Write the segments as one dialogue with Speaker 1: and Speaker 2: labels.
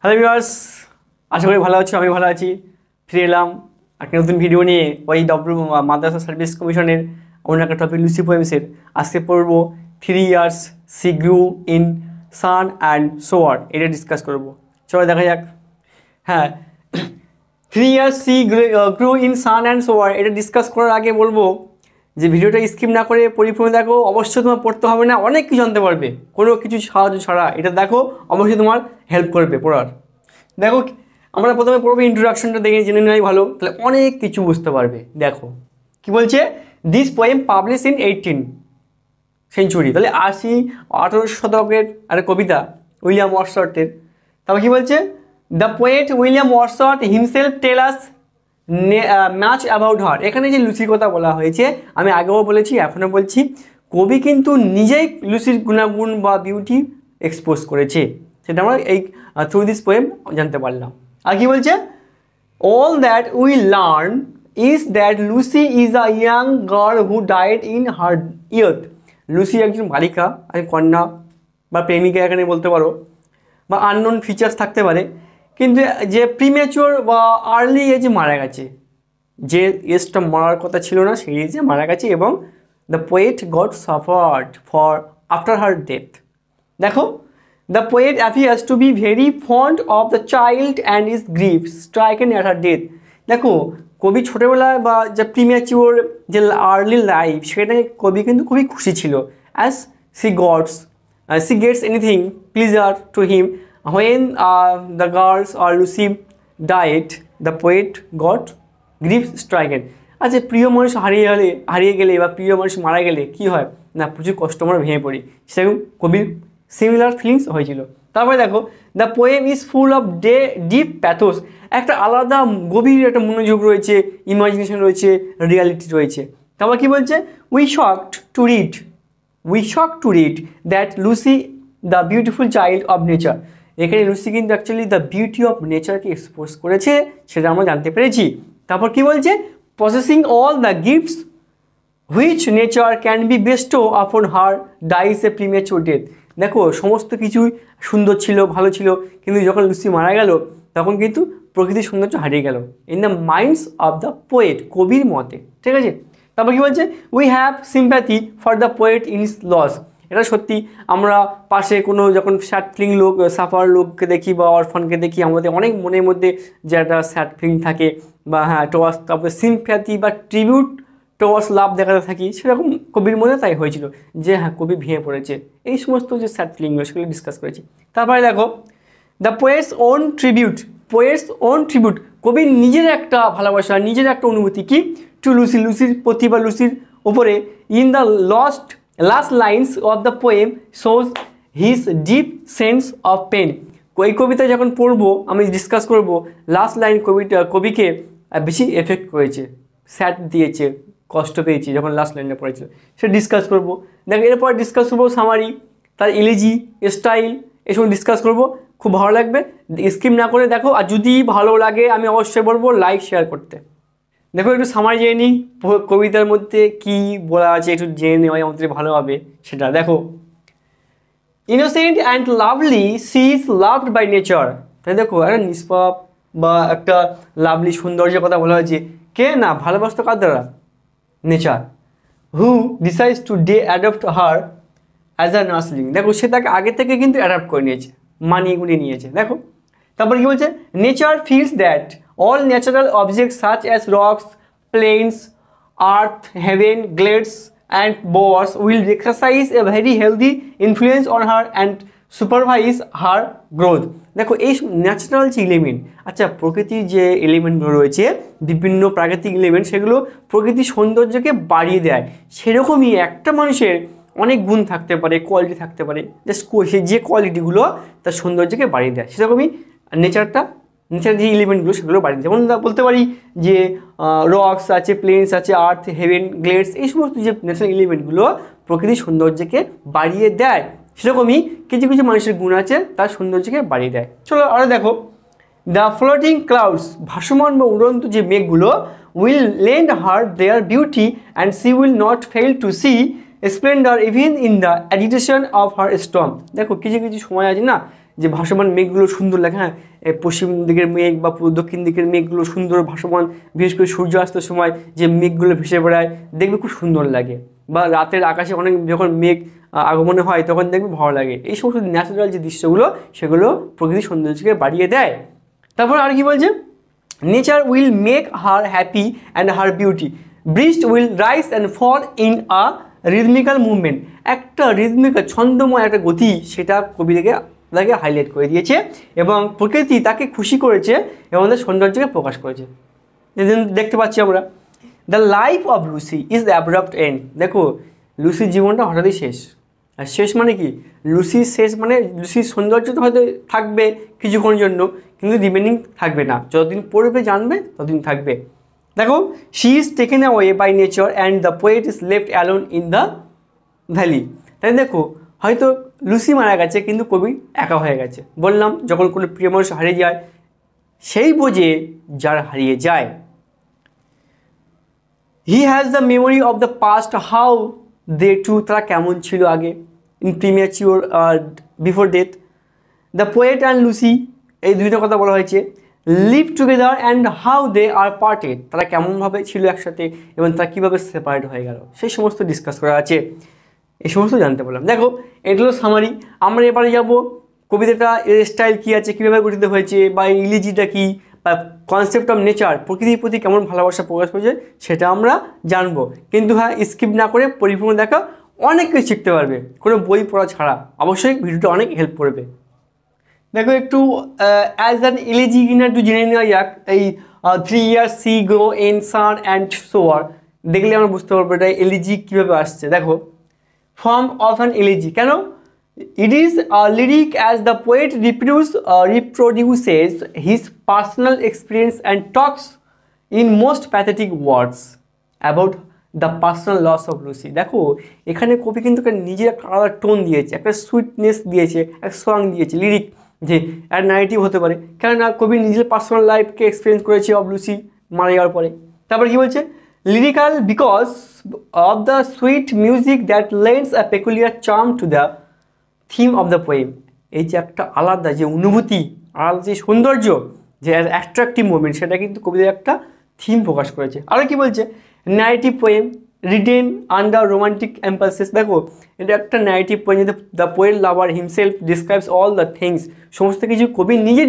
Speaker 1: Hello viewers, আশা করি ভালো আছো। আমি ভালো আছি। ফিরে এলাম একটা নতুন ভিডিও নিয়ে ওই মাদ্রাসা সার্ভিস কমিশনের অন্য একটা টপিক লুসি পোয়েমসের। আজকে পড়বো 3 years she grew in sun and shower, এটা ডিসকাস করবো। চলো দেখা যাক। হ্যাঁ, 3 years she grew in sun and shower, এটা ডিসকাস করার আগে বলবো যে ভিডিওটা স্কিপ না করে পরিপূর্ণ দেখো। অবশ্যই তোমার পড়তে হবে না, অনেক কিছু জানতে পারবে কোনো কিছু সাহায্য ছাড়া। এটা দেখো, অবশ্যই তোমার হেল্প করবে পড়ার। দেখো, আমরা প্রথমে পড়বো ইন্ট্রোডাকশনটা দেখে জেনে নেওয়াই ভালো, তাহলে অনেক কিছু বুঝতে পারবে। দেখো কি বলছে, this poem publish in 18th century, তাহলে 18 শতকের একটা কবিতা উইলিয়াম ওয়ার্ডসওয়ার্থের। তারপর কি বলছে, the poet William Wordsworth himself tell us much about her. এখানে যে লুসির কথা বলা হয়েছে, আমি আগেও বলেছি এখনও বলছি, কবি কিন্তু নিজেই লুসির গুণাগুণ বা বিউটি এক্সপোজ করেছে। সেটা আমরা এই থ্রু দিস পোয়েম জানতে পারলাম। আর কি বলছে, all that we learn is that Lucy is a young girl who died in her youth. Lucy একজন বালিকা, কন্যা বা প্রেমিকা এখানে বলতে পারো, বা আননোন ফিচার্স থাকতে পারে, কিন্তু যে প্রিমেচুর বা আর্লি এজে মারা গেছে, যে এজটা মারার কথা ছিল না সেই এজে মারা গেছে। এবং the poet got suffered for after her death. দেখো, the poet appears to be very fond of the child and is grief stricken at her death. দেখো, কবি ছোটোবেলায় বা যে প্রিমেচিওর যে আর্লি লাইফ, সেটাকে কবি কিন্তু খুবই খুশি ছিল। As she gets anything pleasure to him when the girls or Lucy died, the poet got grief stricken. আচ্ছা, প্রিয় মানুষ হারিয়ে গেলে বা প্রিয় মানুষ মারা গেলে কি হয় না, প্রচুর কষ্ট আমরা ভেঙে পড়ি। সেরকম কবির সিমিলার ফিলিংস হয়েছিল। তারপরে দেখো, the poem is full of deep pathos. একটা আলাদা গভীর একটা মনোযোগ রয়েছে, ইমাজিনেশন রয়েছে, রিয়ালিটি রয়েছে। তারপর কি বলছে, we shocked to read that Lucy the beautiful child of nature. এখানে লুসি কিন্তু অ্যাকচুয়ালি দ্য বিউটি অফ নেচারকে এক্সপোজ করেছে, সেটা আমরা জানতে পেরেছি। তারপর কি বলছে, possessing all the gifts which nature can be bestow upon her dies a premature death. দেখো, সমস্ত কিছুই সুন্দর ছিল, ভালো ছিল, কিন্তু যখন লুসি মারা গেল তখন কিন্তু প্রকৃতির সৌন্দর্য হারিয়ে গেল in the minds of the poet, কবির মতে। ঠিক আছে। তারপর কি বলছে, we have sympathy for the poet in his loss. এটা সত্যি, আমরা পাশে কোনো যখন স্যাড ফিলিং সাফার লোককে দেখি বা অরফানকে দেখি, আমাদের অনেক মনের মধ্যে যে একটা স্যাড ফিলিং থাকে, বা হ্যাঁ টোয়ার্স, তারপরে সিম্প্যাথি বা ট্রিবিউট টোয়ার্স লাভ দেখাতে থাকি, সেরকম কবির মধ্যে তাই হয়েছিল যে হ্যাঁ কবি ভেঙে পড়েছে। এই সমস্ত যে স্যাড ফিলিংগুলো সেগুলো ডিসকাস করেছি। তারপরে দেখো, দ্য পোয়েটস ওন ট্রিবিউট, কবির নিজের একটা ভালোবাসা, নিজের একটা অনুভূতি কি টু লুসির প্রতি বা লুসির ওপরে। In the last lines of the poem shows his deep sense of pain. এই কবিতা যখন পড়বো, আমি ডিসকাস করব, লাস্ট লাইন কবিকে বেশি এফেক্ট করেছে, স্যাড দিয়েছে, কষ্ট পেয়েছি যখন লাস্ট লাইনটা পড়েছিল, সেটা ডিসকাস করবো। দেখো, এরপর ডিসকাস করবো সামারি, তার ইলিজি, স্টাইল, এসব ডিসকাস করবো। খুব ভালো লাগবে, স্কিপ না করে দেখো। আর যদি ভালো লাগে আমি অবশ্যই বলবো লাইক শেয়ার করতে। দেখো, একটু সামারি জেনে নিই, কবিতার মধ্যে কি বলা আছে একটু জেনে নেওয়াই আমাদের ভালো হবে। সেটা দেখো, innocent and lovely she is loved by nature. তাই দেখো, একটা নিষ্পাপ বা একটা লাভলি সৌন্দর্যের কথা বলা হয়েছে। কে না ভালোবাসতো কার দ্বারা? Nature. Who decides to adopt her as a nursling. দেখো, সে তাকে আগে থেকে কিন্তু অ্যাডাপ্ট করে নিয়েছে, মানিয়ে গুলিয়ে নিয়েছে। দেখো, তারপর কি বলছে, nature feels that all natural objects such as rocks, plains, earth, heaven, glades and bowers will exercise a very healthy influence on her and supervise her growth. দেখো, এই ন্যাচারাল যে এলিমেন্ট, আচ্ছা প্রকৃতির যে এলিমেন্টগুলো রয়েছে, বিভিন্ন প্রাকৃতিক এলিমেন্ট, সেগুলো প্রকৃতির সৌন্দর্যকে বাড়িয়ে দেয়। সেরকমই একটা মানুষের অনেক গুণ থাকতে পারে, কোয়ালিটি থাকতে পারে, জাস্ট যে কোয়ালিটিগুলো তার সৌন্দর্যকে বাড়িয়ে দেয়, সেরকমই নেচার যে এলিমেন্টগুলো সেগুলো বাড়িয়ে যেমন বলতে পারি যে রক্স আছে, প্লেন্স আছে, আর্থ, হেভেন, গ্লেডস, এই সমস্ত যে ন্যাচারাল এলিমেন্টগুলো প্রকৃতির সৌন্দর্যকে বাড়িয়ে দেয়, সেরকমই কিছু কিছু মানুষের গুণ আছে তার সৌন্দর্যকে বাড়িয়ে দেয়। চলো আরও দেখো, দ্য ফ্লোটিং ক্লাউডস, ভাসমান বা উড়ন্ত যে মেঘগুলো, will lend her their beauty and she will not fail to see splendour even in the agitation of her storm. দেখো, কিছু কিছু সময় আছে না, যে ভাসমান মেঘগুলো সুন্দর লাগে, হ্যাঁ পশ্চিম দিকের মেঘ বা দক্ষিণ দিকের মেঘগুলো সুন্দর ভাসমান, বিশেষ করে সূর্যাস্তের সময় যে মেঘগুলো ভেসে বেড়ায় দেখবে খুব সুন্দর লাগে, বা রাতের আকাশে অনেক যখন মেঘ আগমনে হয় তখন দেখবে ভালো লাগে। এই সমস্ত ন্যাচারাল যে দৃশ্যগুলো সেগুলো প্রকৃতির সৌন্দর্যকে বাড়িয়ে দেয়। তারপর আর কি বলছে, nature will make her happy and her beauty, breast will rise and fall in a rhythmical movement. একটা রিদমিক্যাল ছন্দময় একটা গতি সেটা তাকে হাইলাইট করে দিয়েছে, এবং প্রকৃতি তাকে খুশি করেছে এবং তার সৌন্দর্যকে প্রকাশ করেছে। দেখতে পাচ্ছি আমরা the life of Lucy is abrupt end. দেখো লুসির জীবনটা হঠাৎই শেষ। আর শেষ মানে কি, লুসির শেষ মানে লুসির সৌন্দর্য তো হয়তো থাকবে কিছুক্ষণের জন্য, কিন্তু রিমেনিং থাকবে না, যতদিন পড়বে জানবে ততদিন থাকবে। দেখো she is taken away by nature and the poet is left alone in the valley. তাই দেখো হয়তো লুসি মারা গেছে কিন্তু কবি একা হয়ে গেছে। বললাম যখন কোনো প্রিয় মানুষ হারিয়ে যায় সেই বোঝে যার হারিয়ে যায়। He has the memory of the past how they two, তারা কেমন ছিল আগে, in premature before death. The poet and Lucy, এই দুইটা কথা বলা হয়েছে। Live together and how they are parted, তারা কেমনভাবে ছিল একসাথে এবং তারা কীভাবে সেপারেট হয়ে গেল সেই সমস্ত ডিসকাস করা আছে, এই সমস্ত জানতে পারলাম। দেখো এগুলো সামারি। আমরা এবারে যাব কবিতাটা এর স্টাইল কী আছে, কীভাবে গঠিত হয়েছে, বা ইলিজিটা কী, বা কনসেপ্ট অফ নেচার প্রকৃতির প্রতি কেমন ভালোবাসা প্রকাশ করেছে সেটা আমরা জানবো। কিন্তু হ্যাঁ স্কিপ না করে পরিপূর্ণ দেখা, অনেক কিছু শিখতে পারবে কোনো বই পড়া ছাড়া। অবশ্যই ভিডিওটা অনেক হেল্প করবে। দেখো একটু অ্যাজ অ্যান ইলিজি কিনা একটু জেনে নেওয়া যাক। এই 3 years she grow in sun and shower, দেখলে আমরা বুঝতে পারবো এটা এলিজি কীভাবে আসছে। দেখো ফর্ম অফ অ্যান এলিজি, কেন? It is lyric as the poet reproduces his personal experience and talks in most pathetic words about the personal loss of Lucy. দেখো এখানে কবি কিন্তু নিজের একটা আলাদা টোন দিয়েছে, একটা সুইটনেস দিয়েছে, একটা সং দিয়েছে, লিরিক যে আর নারেটিভ হতে পারে, কেননা কবি নিজের পার্সোনাল লাইফকে এক্সপিরিয়েন্স করেছে অফ লুসি মারা যাওয়ার পরে। তারপর কী বলছে, lyrical because of the sweet music that lends a peculiar charm to the theme of the poem. এই যে একটা আলাদা যে অনুভূতি, আলাদা যে সৌন্দর্য, যে অ্যাট্রাকটিভ মোমেন্ট, সেটা কিন্তু কবিদের একটা থিম প্রকাশ করেছে। আরও কি বলছে, narrative poem written under romantic impulses. দেখো এটা একটা ন্যারেটিভ পোয়েম, যেটা the poet lover himself describes all the things, সমস্ত কিছু কবি নিজেই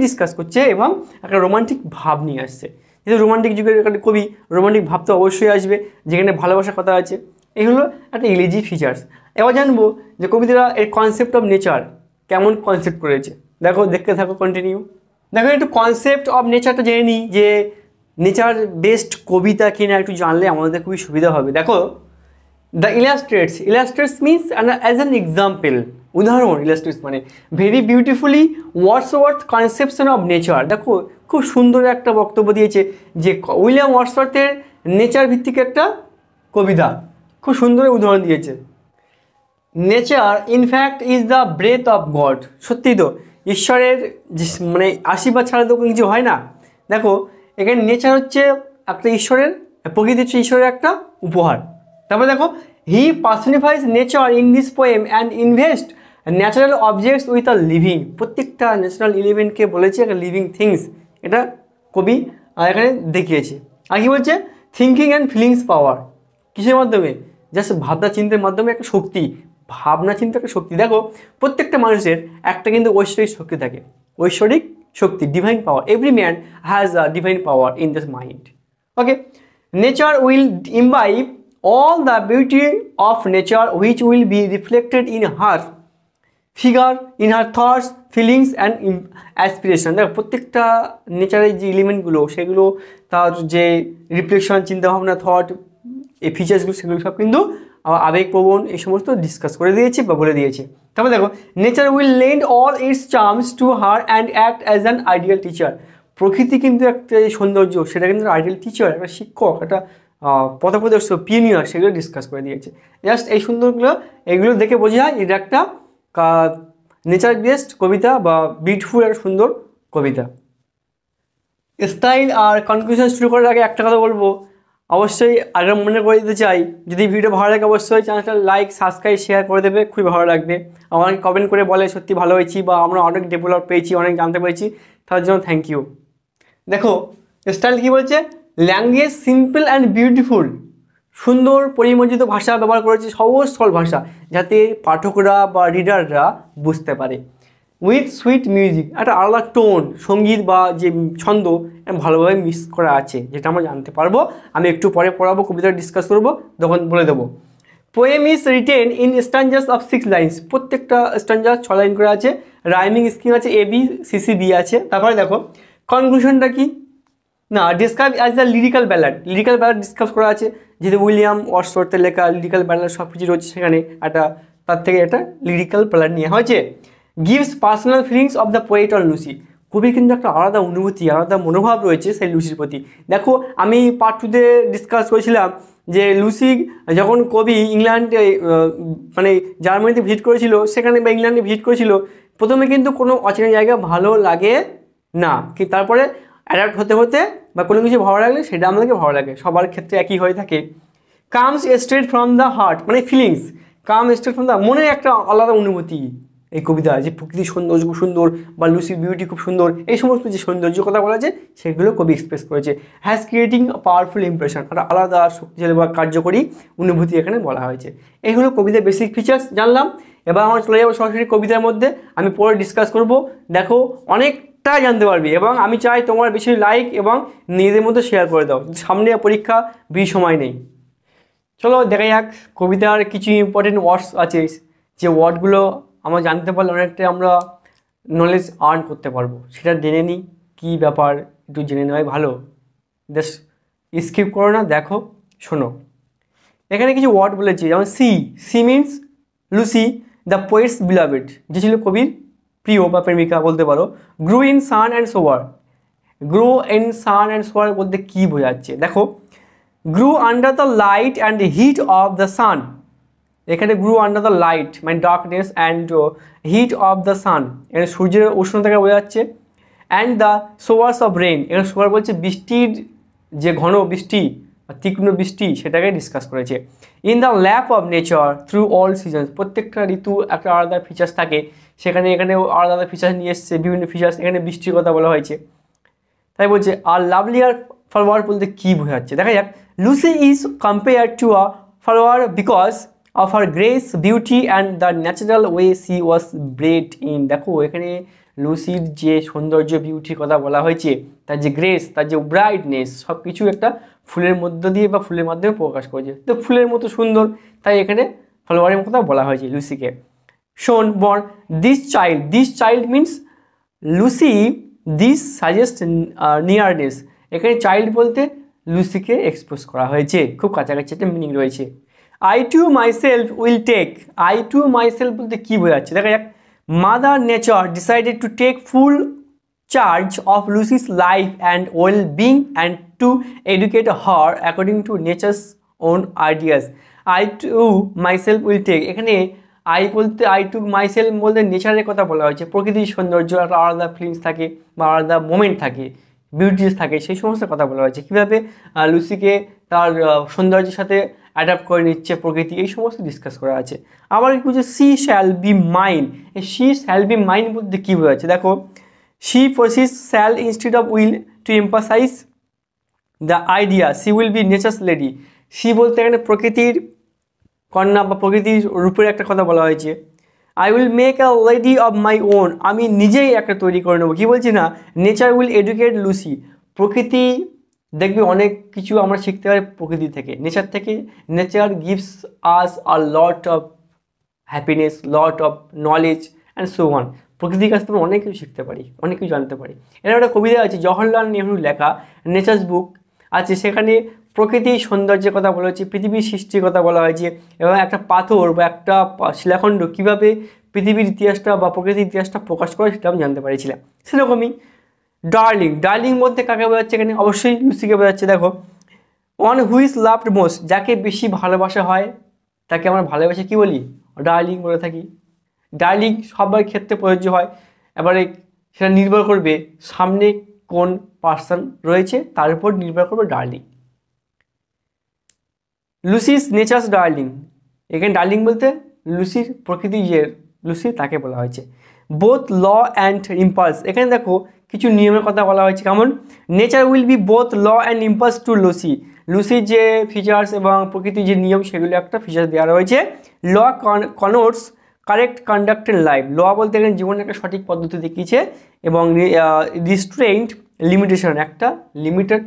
Speaker 1: ডিসকাস করছে এবং একটা রোমান্টিক ভাব নিয়ে আসছে। যেহেতু রোমান্টিক যুগের একটা কবি, রোমান্টিক ভাব তো অবশ্যই আসবে, যেখানে ভালোবাসার কথা আছে। এগুলো একটা ইলিজি ফিচার্স। এবার জানবো যে কবিতারা এর কনসেপ্ট অফ নেচার কেমন কনসেপ্ট করেছে। দেখো দেখতে থাকো, কন্টিনিউ। দেখো একটু কনসেপ্ট অফ নেচারটা জেনে নিই, যে নেচার বেসড কবিতা কিনা একটু জানলে আমাদের খুবই সুবিধা হবে। দেখো the illustrates means as an example, উদাহরণ। ইলাস্ট্রেটস মানে very beautifully Wordsworth conception of nature. দেখো খুব সুন্দর একটা বক্তব্য দিয়েছে, যে উইলিয়াম ওয়ার্ডসওয়ার্থের নেচার ভিত্তিক একটা কবিতা, খুব সুন্দর উদাহরণ দিয়েছে। Nature in fact is the breath of God. সত্যি তো, ঈশ্বরের যে মানে আশীর্বাদ ছাড়া তো কিছু হয় না। দেখো এখানে নেচার হচ্ছে একটা ঈশ্বরের, প্রকৃতি হচ্ছে ঈশ্বরের একটা উপহার। তারপরে দেখো he personifies nature in this poem and invest natural objects with a living. প্রত্যেকটা ন্যাচারাল এলিমেন্টকে বলেছে একটা লিভিং থিংস, এটা কবি এখানে দেখিয়েছে। আর কি বলছে, থিঙ্কিং অ্যান্ড ফিলিংস পাওয়ার, কিসের মাধ্যমে? জাস্ট ভাবনা চিন্তার মাধ্যমে একটা শক্তি, ভাবনা চিন্তা একটা শক্তি। দেখো প্রত্যেকটা মানুষের একটা কিন্তু ঐশ্বরিক শক্তি থাকে, ঐশ্বরিক শক্তি, divine power. Every man has a divine power in this mind. Okay, nature will imbibe all the beauty of nature which will be reflected in her figure, in her thoughts, feelings and aspiration. দেখো প্রত্যেকটা নেচারের যে এলিমেন্টগুলো সেগুলো তার যে reflection, চিন্তাভাবনা, thought, এই ফিচার্সগুলো সেগুলো সব কিন্তু আবেগপ্রবণ, এই সমস্ত ডিসকাস করে দিয়েছে বা বলে দিয়েছে। তারপর দেখো nature will lend all its charms to her and act as an ideal teacher. প্রকৃতি কিন্তু একটা সৌন্দর্য, সেটা কিন্তু আইডিয়াল টিচার, একটা শিক্ষক, একটা পথপ্রদর্শক, পিওনিয়ার, সেগুলো ডিসকাস করে দিয়েছে। জাস্ট এই সুন্দরগুলো, এগুলো দেখে বোঝা যায় এটা একটা নেচার বেসড কবিতা বা বিউটিফুল একটা সুন্দর কবিতা। স্টাইল আর কনক্লুশন শুরু করার আগে একটা কথা বলবো, অবশ্যই আগে মনে করে দিতে চাই, যদি ভিডিও ভালো লাগে অবশ্যই চ্যানেলটা লাইক সাবস্ক্রাইব শেয়ার করে দেবে, খুবই ভালো লাগবে। আমার কমেন্ট করে বলে সত্যি ভালো হয়েছি বা আমরা অনেক ডেভেলপ পেয়েছি, অনেক জানতে পেরেছি, তার জন্য থ্যাংক ইউ। দেখো স্টাইল কী বলছে, ল্যাঙ্গুয়েজ সিম্পল অ্যান্ড বিউটিফুল, সুন্দর পরিমার্জিত ভাষা ব্যবহার করেছে, সহজ সরল ভাষা যাতে পাঠকরা বা রিডাররা বুঝতে পারে। উইথ সুইট মিউজিক, একটা আলাদা টোন, সঙ্গীত বা যে ছন্দ ভালোভাবে মিক্স করা আছে, যেটা আমরা জানতে পারবো। আমি একটু পরে পড়াবো, কবিতা ডিসকাস করবো, তখন বলে দেবো। Poem is written in stanzas of 6 lines, প্রত্যেকটা স্ট্যাঞ্জাস 6 লাইন করে আছে। রাইমিং স্কিম আছে ABCCB আছে। তারপরে দেখো কনক্লুশনটা কি না, describe as the lyrical ballad, lyrical ballad discuss করা আছে, যেহেতু উইলিয়াম ওয়ার্ডসওয়ার্থের লেখা লিরিক্যাল ব্যালাড সব কিছু রয়েছে সেখানে, একটা তার থেকে একটা লিরিক্যাল ব্যালাড নিয়ে হয়েছে। Gives personal feelings of the poet on Lucy, কবির কিন্তু একটা আলাদা অনুভূতি, আলাদা মনোভাব রয়েছে সেই লুসির প্রতি। দেখো আমি পার্ট 2-তে ডিসকাস করেছিলাম যে লুসি যখন কবি ইংল্যান্ডে মানে জার্মানিতে ভিজিট করেছিল, সেখানে বা ইংল্যান্ডে ভিজিট করেছিল, প্রথমে কিন্তু কোনো অচেনা জায়গা ভালো লাগে না, কি তারপরে অ্যাডাপ্ট হতে হতে বা কোনো কিছু ভালো লাগলে সেটা আমাদেরকে ভালো লাগে, সবার ক্ষেত্রে একই হয়ে থাকে। Comes straight from the heart, মানে feelings, come straight from the, মনের একটা আলাদা অনুভূতি এই কবিতা, যে প্রকৃতির সৌন্দর্য খুব সুন্দর বা লুসির বিউটি খুব সুন্দর, এই সমস্ত যে সৌন্দর্য কথা বলা আছে সেগুলো কবি এক্সপ্রেস করেছে। Has creating a powerful impression, একটা আলাদা শক্তিশালী বা কার্যকরী অনুভূতি এখানে বলা হয়েছে। এই হলো কবিতার বেসিক ফিচার্স জানলাম। এবার আমরা চলে যাবো সরাসরি কবিতার মধ্যে, আমি পরে ডিসকাস করব। দেখো অনেকটা জানতে পারবি, এবং আমি চাই তোমার বেশি লাইক এবং নিজেদের মধ্যে শেয়ার করে দাও, সামনে পরীক্ষা বেশি সময় নেই। চলো দেখা যাক কবিতার কিছু ইম্পর্টেন্ট ওয়ার্ডস আছে, যে ওয়ার্ডগুলো আমরা জানতে পারলে অনেকটাই আমরা নলেজ আর্ন করতে পারবো, সেটা জেনে নিই কী ব্যাপার, একটু জেনে নেওয়াই ভালো। জাস্ট স্কিপ করো না, দেখো শোনো। এখানে কিছু ওয়ার্ড বলেছে, যেমন she means Lucy the poet's beloved, যে ছিল কবির প্রিয় বা প্রেমিকা বলতে পারো। Grow in sun and shower, grow in sun and shower বলতে কী বোঝাচ্ছে দেখো, grow under the light and heat of the sun, এখানে গ্রো আন্ডার দ্য লাইট মানে darkness and heat of the sun, এখানে সূর্যের উষ্ণতাকে বোঝাচ্ছে। And the showers of rain, এখানে সোয়ার বলছে বৃষ্টির যে ঘন বৃষ্টি বা তীক্ষ্ণ বৃষ্টি সেটাকে ডিসকাস করেছে। In the lap of nature through all seasons, প্রত্যেকটা ঋতু একটা আলাদা ফিচার্স থাকে, সেখানে এখানেও আলাদা আলাদা ফিচার্স নিয়ে এসছে, বিভিন্ন ফিচার্স, এখানে বৃষ্টির কথা বলা হয়েছে। তাই বলছে আর লাভলিয়ার ফ্লাওয়ার বলতে কী বোঝাচ্ছে দেখা যাক। Lucy is compare to a flower because of her grace beauty and the natural way C was bread in, দেখো এখানে লুসির যে সৌন্দর্য বিউটির কথা বলা হয়েছে, তার যে গ্রেস, তার যে ব্রাইটনেস, সব কিছু একটা ফুলের মধ্য দিয়ে বা ফুলের মাধ্যমে প্রকাশ করেছে, তো ফুলের মতো সুন্দর, তাই এখানে ফ্লাওয়ারের কথা বলা হয়েছে লুসিকে। শোন born this child means Lucy, this suggest নিয়ারনেস, এখানে চাইল্ড বলতে লুসিকে এক্সপ্রেস করা হয়েছে, খুব কাছাকাছি একটা মিনিং রয়েছে। I to myself will take, I to myself বলতে কী বোঝাচ্ছে দেখা যাক। Mother nature decided to take full charge of Lucy's life and well being and to educate her according to nature's own ideas. I to myself will take, এখানে I to myself বলতে নেচারের কথা বলা হয়েছে, প্রকৃতির সৌন্দর্য একটা আলাদা ফিলিংস থাকে বা আলাদা মোমেন্ট থাকে, বিউটিস থাকে, সেই সমস্ত কথা বলা হয়েছে, কীভাবে লুসিকে তার সৌন্দর্যের সাথে অ্যাডাপ্ট করে নিচ্ছে প্রকৃতি, এই সমস্ত ডিসকাস করা আছে। আবার কি বলছে সি শ্যাল বি মাইন, এই সি শ্যাল বি মাইন বলতে কী বোঝাচ্ছে দেখো। She process shall instead of will to emphasize the idea she will be nature's lady, she বলতে এখানে প্রকৃতির কন্যা বা প্রকৃতির রূপের একটা কথা বলা হয়েছে। I will make a lady of my own, আমি নিজেই একটা তৈরি করে নেবো, কী বলছি না নেচার উইল এডুকেট লুসি, প্রকৃতি দেখবে অনেক কিছু আমরা শিখতে পারি প্রকৃতি থেকে, নেচার থেকে। Nature gives us a lot of happiness, lot of knowledge and so one, প্রকৃতির কাছ থেকে অনেক কিছু শিখতে পারি, অনেক কিছু জানতে পারি। এর একটা কবিতা আছে জওহরলাল নেহরুর লেখা নেচার্স বুক আছে, সেখানে প্রকৃতির সৌন্দর্যের কথা বলা হয়েছে, পৃথিবীর সৃষ্টির কথা বলা হয়েছে, এবং একটা পাথর বা একটা শিলাখণ্ড কীভাবে পৃথিবীর ইতিহাসটা বা প্রকৃতির ইতিহাসটা প্রকাশ করে সেটা আমি জানতে পারিছিলাম। সেরকমই ডার্লিং, ডার্লিং বলতে কাকে বোঝাচ্ছে এখানে, অবশ্যই লুসিকে বোঝাচ্ছে। দেখো ওয়ান হুইজ লাভড মোস্ট, যাকে বেশি ভালোবাসা হয় তাকে আমরা ভালোবাসে কী বলি, ডার্লিং বলে থাকি। ডার্লিং সবার ক্ষেত্রে প্রযোজ্য হয়, এবারে সেটা নির্ভর করবে সামনে কোন পার্সন রয়েছে তার উপর নির্ভর করবে ডার্লিং। লুসিস নেচার্স ডার্লিং, এখানে ডার্লিং বলতে লুসির প্রকৃতি যে লুসি তাকে বলা হয়েছে। বোথ ল অ্যান্ড ইম্পালস, এখানে দেখো কিছু নিয়মের কথা বলা হয়েছে, কেমন nature will be both law and impulse to Lucy, লুসির যে ফিচার্স এবং প্রকৃতির যে নিয়ম সেগুলো একটা ফিচার্স দেওয়া রয়েছে। ল কনোটস কারেক্ট কন্ডাক্ট ইন লাইফ, ল বলতে এখানে জীবনের একটা সঠিক পদ্ধতি দেখিয়েছে, এবং রিস্ট্রেইন্ট লিমিটেশন একটা লিমিটেড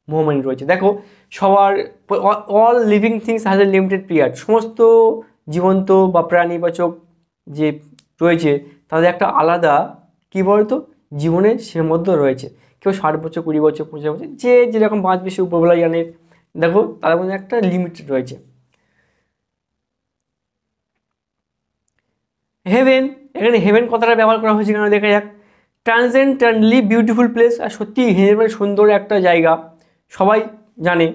Speaker 1: মুভমেন্ট রয়েছে। দেখো সবার all living things has a limited period, সমস্ত জীবন্ত বা প্রাণীবাচক যে রয়েছে তাদের একটা আলাদা কী বলতো জীবনের সীমাবদ্ধ রয়েছে, কেউ 60 বছর 20 বছর 50 বছর যে যেরকম বাঁচবে সে উপরবেলা জানে, দেখো তার মধ্যে একটা লিমিটেড রয়েছে। হেভেন, এখানে হেভেন কথাটা ব্যবহার করা হয়েছে কেন দেখা যাক। ট্রান্সেন্ডেন্টলি বিউটিফুল প্লেস, আর সত্যি হেভেন সুন্দর একটা জায়গা সবাই জানে।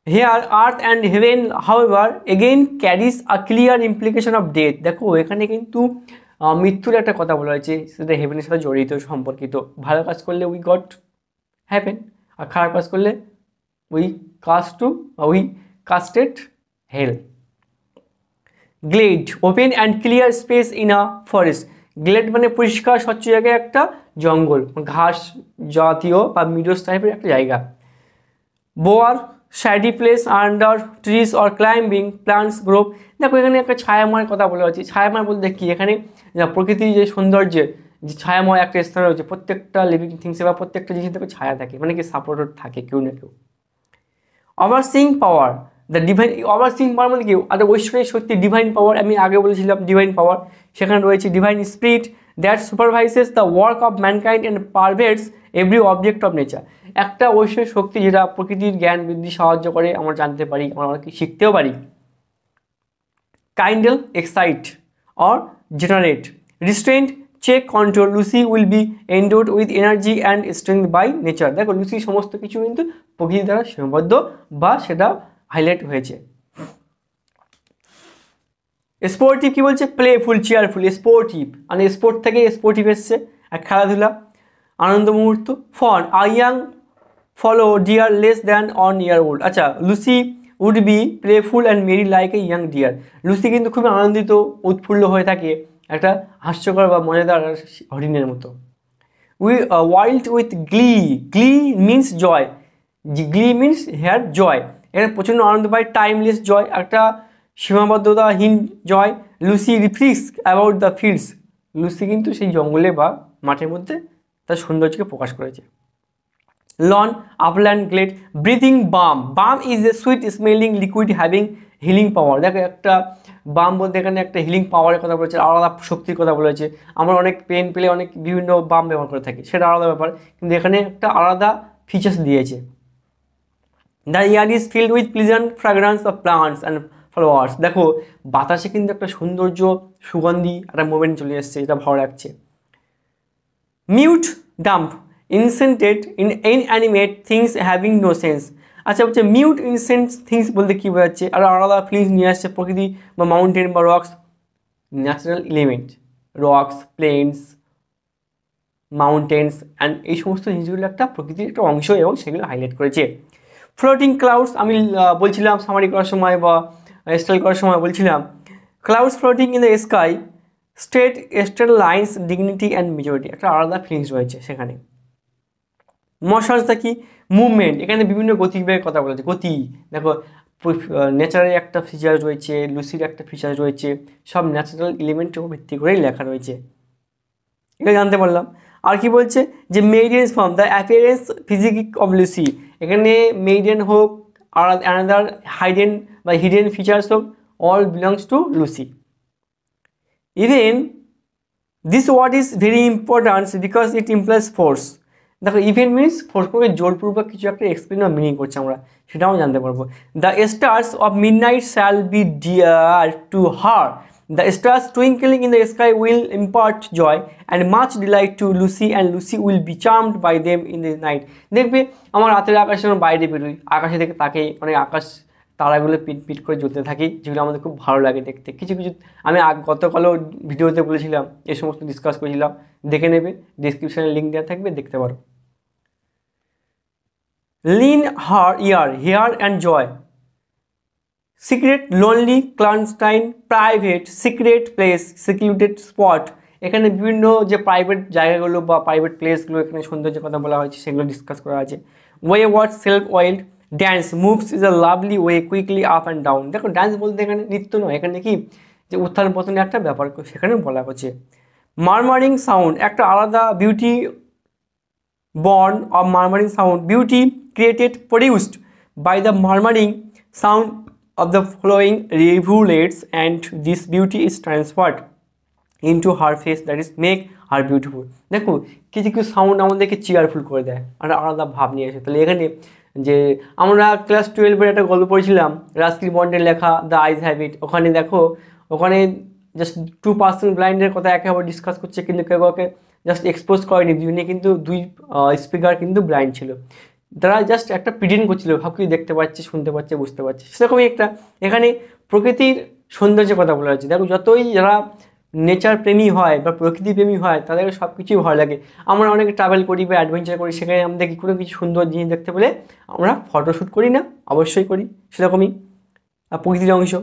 Speaker 1: Here earth and heaven however again carries a clear implication of death, দেখো এখানে কিন্তু মৃত্যুর একটা কথা বলা হয়েছে, সেটা হেভেনের সাথে জড়িত সম্পর্কিত। ভালো কাজ করলে উই গট হ্যাভেন, আর খারাপ কাজ করলে we cast to we casted hell. Glade open and clear space in a forest, glade মানে পরিষ্কার স্বচ্ছ জায়গায় একটা জঙ্গল, ঘাস জাতীয় বা মিডোস টাইপের একটা জায়গা। Boer shady place under trees or climbing plants Grove, দেখো এখানে একটা ছায়াময়ের কথা বলা হচ্ছে। ছায়াময় বলতে কি, এখানে প্রকৃতির যে সৌন্দর্যের যে ছায়াময় একটা স্থান রয়েছে, প্রত্যেকটা লিভিং থিংসে বা প্রত্যেকটা জিনিসের থেকে ছায়া থাকে, মানে কি সাপোর্টেড থাকে কেউ না কেউ। Overseeing power, the divine, overseeing power মানে কি, আর ঐশ্বরিক শক্তি ডিভাইন পাওয়ার, আমি আগে বলেছিলাম ডিভাইন পাওয়ার, সেখানে রয়েছে divine spirit that supervises the work of mankind and pervades every object of nature, একটা ঐশ্বরিক শক্তি যেটা প্রকৃতির জ্ঞান বৃদ্ধি সাহায্য করে, আমরা জানতে পারি, আমরা অনেক কিছু শিখতেও পারি। Kindle excite or generate restraint check control, Lucy will be endowed with energy and strength by nature, দেখো লুসি সমস্ত কিছু কিন্তু প্রকৃতি দ্বারা সীমাবদ্ধ বা সেটা হাইলাইট হয়েছে। স্পোর্টিভ কি বলছে, প্লেফুল চেয়ারফুল, স্পোর্টিভ মানে স্পোর্ট থেকে স্পোর্টিভ এসছে, আর খেলাধুলা আনন্দ মুহূর্ত। Fawn a young fallow deer less than 1 year old, আচ্ছা Lucy would be playful and merry like a young deer, Lucy কিন্তু খুবই আনন্দিত উৎফুল্ল হয়ে থাকে একটা হাস্যকর বা মজাদার হরিণের মতো। Wild with glee, glee means joy, glee means here joy, এখানে প্রচণ্ড আনন্দ পায়। টাইমলেস জয় একটা সীমাবদ্ধতাহীন জয়। Lucy frolics about the fields, Lucy কিন্তু সেই জঙ্গলে বা মাঠের মধ্যে তার সৌন্দর্যকে প্রকাশ করেছে। লন আপল্যান্ড গ্লেড ব্রিথিং বাম, বাম is a sweet smelling liquid having healing পাওয়ার, দেখো একটা বাম বলতে এখানে একটা হিলিং পাওয়ারের কথা বলেছে, আলাদা শক্তির কথা বলেছে। আমরা অনেক পেন পেলে অনেক বিভিন্ন বাম ব্যবহার করে থাকি, সেটা আলাদা ব্যাপার, কিন্তু এখানে একটা আলাদা ফিচার্স দিয়েছে। The air is filled with pleasant fragrance of plants and flowers, দেখো বাতাসে কিন্তু একটা সৌন্দর্য সুগন্ধি একটা মুভমেন্ট চলে এসছে, এটা ভালো লাগছে। Mute dumb insensate in inanimate things having no sense, আচ্ছা বলছে মিউট ইনসেন্ট থিংস বলতে কী বোঝাচ্ছে, আর আলাদা ফিলিংস নিয়ে আসছে প্রকৃতি বা মাউন্টেন বা rocks, natural element rocks planes mountains and এই সমস্ত জিনিসগুলো একটা প্রকৃতির একটা অংশ এবং সেগুলো হাইলাইট করেছে। ফ্লোটিং ক্লাউডস, আমি বলছিলাম সামারি করার সময় বা স্টাইল করার সময় বলছিলাম, clouds floating in the sky straight lines dignity and majority, একটা আলাদা ফিলিংস রয়েছে সেখানে। মোশনসটা কি, মুভমেন্ট, এখানে বিভিন্ন গতিবেগের কথা বলেছে, গতি, দেখো নেচারের একটা ফিচার রয়েছে, লুসির একটা ফিচার রয়েছে, সব ন্যাচারাল এলিমেন্টের উপর ভিত্তি করেই লেখা রয়েছে, এটা জানতে পারলাম। আর কি বলছে যে maidens form the appearance physique of Lucy, এখানে মেইডেন হোক আর অ্যানাদার হাইডেন বা হিডেন ফিচার্স হোক, all belongs to Lucy. Even this word is very important because it implies force, দেখো ইভেন মিনস ফোর্সকে জোরপূর্বক কিছু একটা এক্সপ্লেন বা মিনিং করছে, আমরা সেটাও জানতে পারবো। The stars of midnight shall be dear to her, the stars twinkling in the sky will impart joy and much delight to Lucy and Lucy will be charmed by them in the night, দেখবে আমার রাতের আকাশে আমার বাইরে বেরোই, আকাশে থেকে তাকে অনেক আকাশ তারাগুলো পিট পিট করে জ্বলতে থাকে, যেগুলো আমাদের খুব ভালো লাগে দেখতে। কিছু কিছু আমি গতকালও ভিডিওতে বলেছিলাম, এই সমস্ত ডিসকাস করেছিলাম, দেখে নেবে, ডিসক্রিপশানে লিঙ্ক দেওয়া থাকবে, দেখতে পারো। Lean her ear here and joy, secret, lonely, clandestine, private, secret place, secluded spot. এখানে বিভিন্ন যে প্রাইভেট জায়গাগুলো বা প্রাইভেট প্লেসগুলো এখানে সৌন্দর্যের কথা বলা হয়েছে সেগুলো ডিসকাস করা আছে। Wayward self willed dance moves is a lovely way quickly up and down. দেখো ডান্স বলতে এখানে নৃত্য নয়, এখানে কি যে উত্থান পতনের একটা ব্যাপার সেখানে বলা হচ্ছে। মারমারিং সাউন্ড, একটা আলাদা beauty born of murmuring sound, beauty created produced by the murmuring sound of the flowing rivulets, and this beauty is transferred into her face, that is make her beautiful। দেখো কিছু কিছু sound আমাদেরকে cheerful করে দেয় আর আলাদা ভাব নিয়ে আসে। তাহলে এখানে যে আমরা ক্লাস 12-এর একটা গল্প পড়েছিলাম রাস্কিন বন্ডের লেখা দ্য আইজ হ্যাবিট, ওখানে দেখো ওখানে জাস্ট 2% ব্লাইন্ডের কথা একেবারে ডিসকাস করছে, কিন্তু কেউ কাউকে জাস্ট এক্সপোজ করেনি, দুজনে কিন্তু দুই স্পিকার কিন্তু ব্লাইন্ড ছিল, তারা জাস্ট একটা প্রিটেন্ড করছিল ভাব কি দেখতে পাচ্ছে, শুনতে পাচ্ছে, বুঝতে পারছে। সেরকমই একটা এখানে প্রকৃতির সৌন্দর্যের কথা বলা হচ্ছে। দেখো যতই যারা নেচার প্রেমী হয় বা প্রকৃতি প্রেমী হয় তাদের সব কিছুই ভালো লাগে। আমরা অনেকে ট্রাভেল করি বা অ্যাডভেঞ্চার করি, সেখানে আমাদের কোনো কিছু সুন্দর জিনিস দেখতে পেলে আমরা ফটোশ্যুট করি না, অবশ্যই করি, সেরকমই প্রকৃতির অংশ।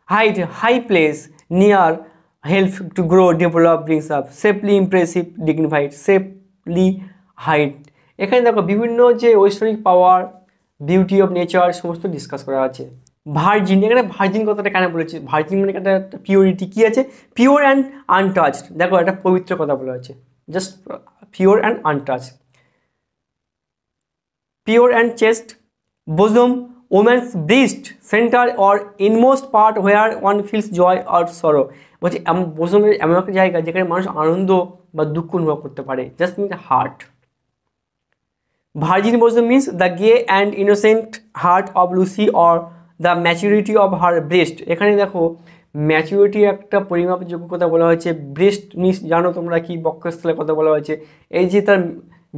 Speaker 1: Height, high place near help to grow, develop, brings up, safely impressive, dignified, safely height। এখানে দেখো বিভিন্ন যে ঐশ্বরিক পাওয়ার, বিউটি অফ নেচার সমস্ত ডিসকাস করা আছে। ভার্জিন, এখানে ভার্জিন কথাটা কেন বলেছি, ভার্জিন মানে একটা পিওরিটি, কী আছে, পিওর অ্যান্ড আনটাচড। দেখো একটা পবিত্র কথা বলা হচ্ছে, just pure and untouched. Pure and chest, bosom, woman's breast, center or inmost part where one feels joy or sorrow। বলছি বোসমের এমন একটা জায়গা যেখানে মানুষ আনন্দ বা দুঃখ অনুভব করতে পারে, just mean heart. Virgin bosom means the gay and innocent heart of Lucy or the maturity of her breast. এখানে দেখো ম্যাচুরিটি একটা পরিমাপের যোগ্য কথা বলা হয়েছে। ব্রেস্ট মিন্স জানো তোমরা কি, বক্ষস্থলের কথা বলা হয়েছে। এই যে তার